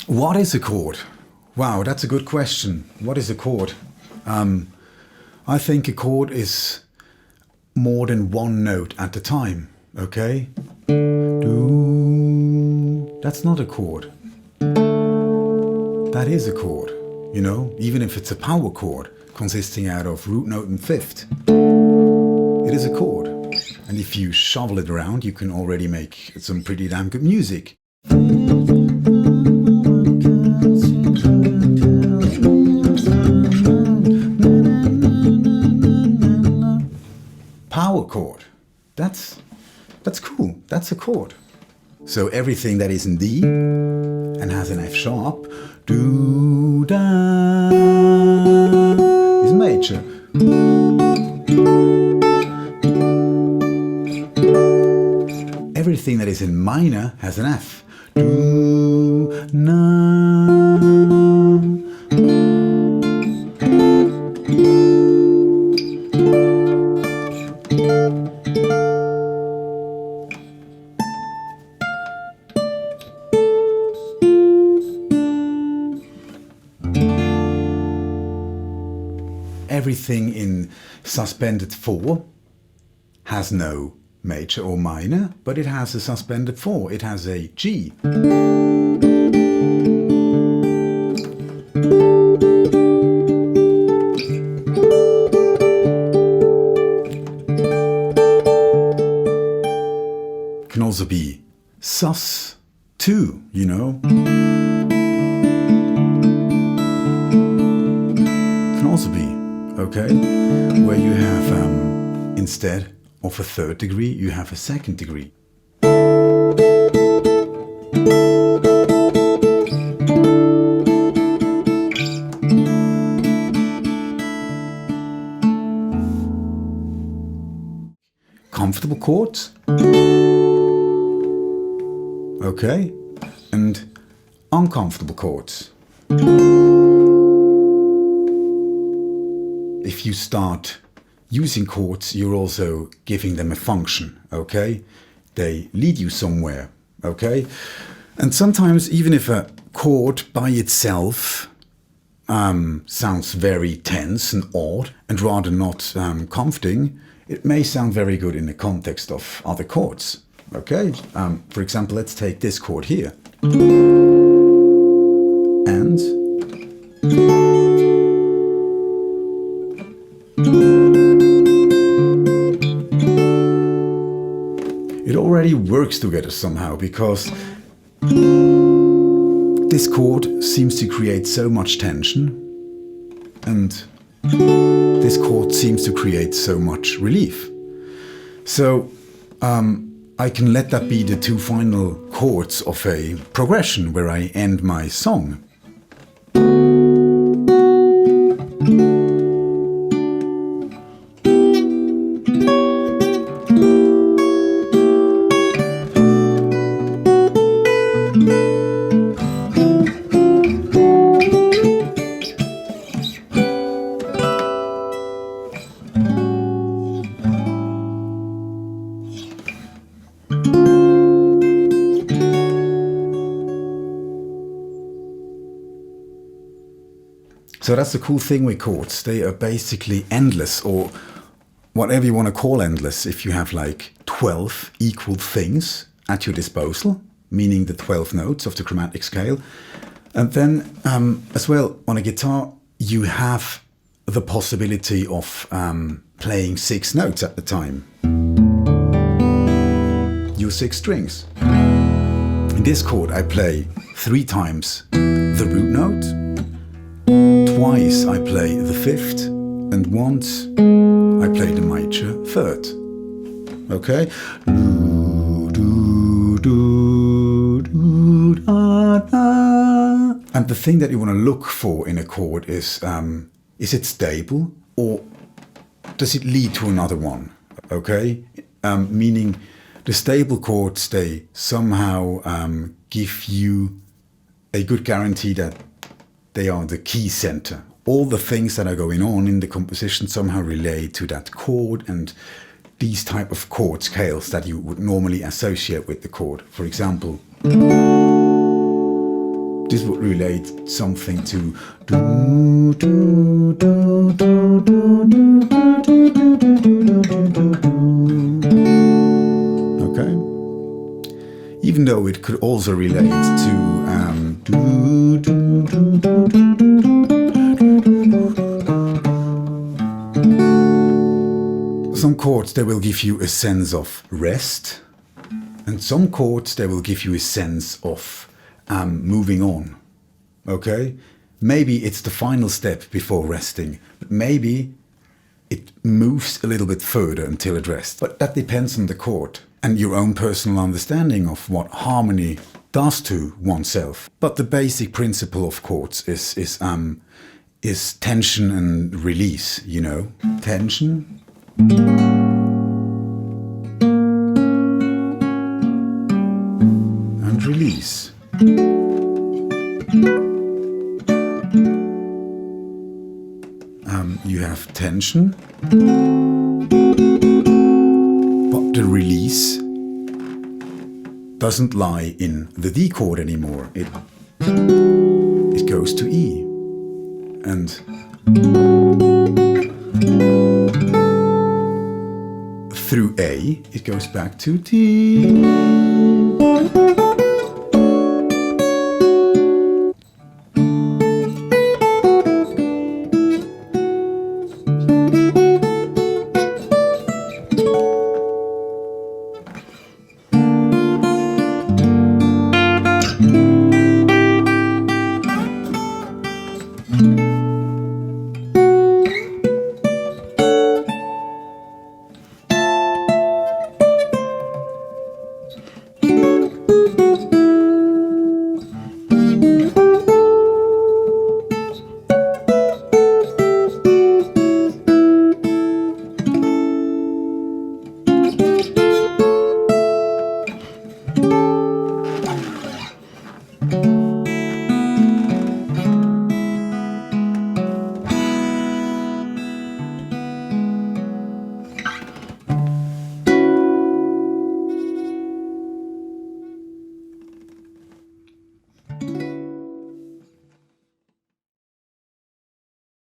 What is a chord? Wow, that's a good question. What is a chord? I think a chord is more than one note at a time, okay? Do. That's not a chord. That is a chord, you know, even if it's a power chord consisting out of root note and fifth. It is a chord. And if you shovel it around, you can already make some pretty damn good music. Power chord. That's cool. That's a chord. So everything that is in D and has an F sharp, do da, is major. Everything that is in minor has an F. Do na. Everything in suspended 4 has no major or minor, but it has a suspended 4. It has a G. Can also be sus 2, you know. Can also be, okay, where you have instead of a third degree, you have a second degree. Comfortable chords, okay, and uncomfortable chords. If you start using chords, you're also giving them a function, okay? They lead you somewhere, okay? And sometimes even if a chord by itself sounds very tense and odd and rather not comforting, it may sound very good in the context of other chords, okay? For example, let's take this chord here. And it already works together somehow, because this chord seems to create so much tension and this chord seems to create so much relief. So I can let that be the two final chords of a progression where I end my song. So that's the cool thing with chords. They are basically endless, or whatever you want to call endless, if you have like 12 equal things at your disposal, meaning the 12 notes of the chromatic scale. And then as well, on a guitar, you have the possibility of playing 6 notes at the time. Your 6 strings. In this chord, I play 3 times the root note, twice I play the 5th, and once I play the major 3rd. Okay? And the thing that you want to look for in a chord is it stable, or does it lead to another one? Okay? Meaning the stable chords, they somehow give you a good guarantee that they are the key center. All the things that are going on in the composition somehow relate to that chord, and these type of chord scales that you would normally associate with the chord. For example, this would relate something to okay? Even though it could also relate to some chords, they will give you a sense of rest, and some chords, they will give you a sense of moving on, okay? Maybe it's the final step before resting, but maybe it moves a little bit further until it rests. But that depends on the chord and your own personal understanding of what harmony does to oneself. But the basic principle of chords is tension and release, you know? Tension. And release. You have tension, but the release doesn't lie in the D chord anymore. It goes to E. And through A, it goes back to D.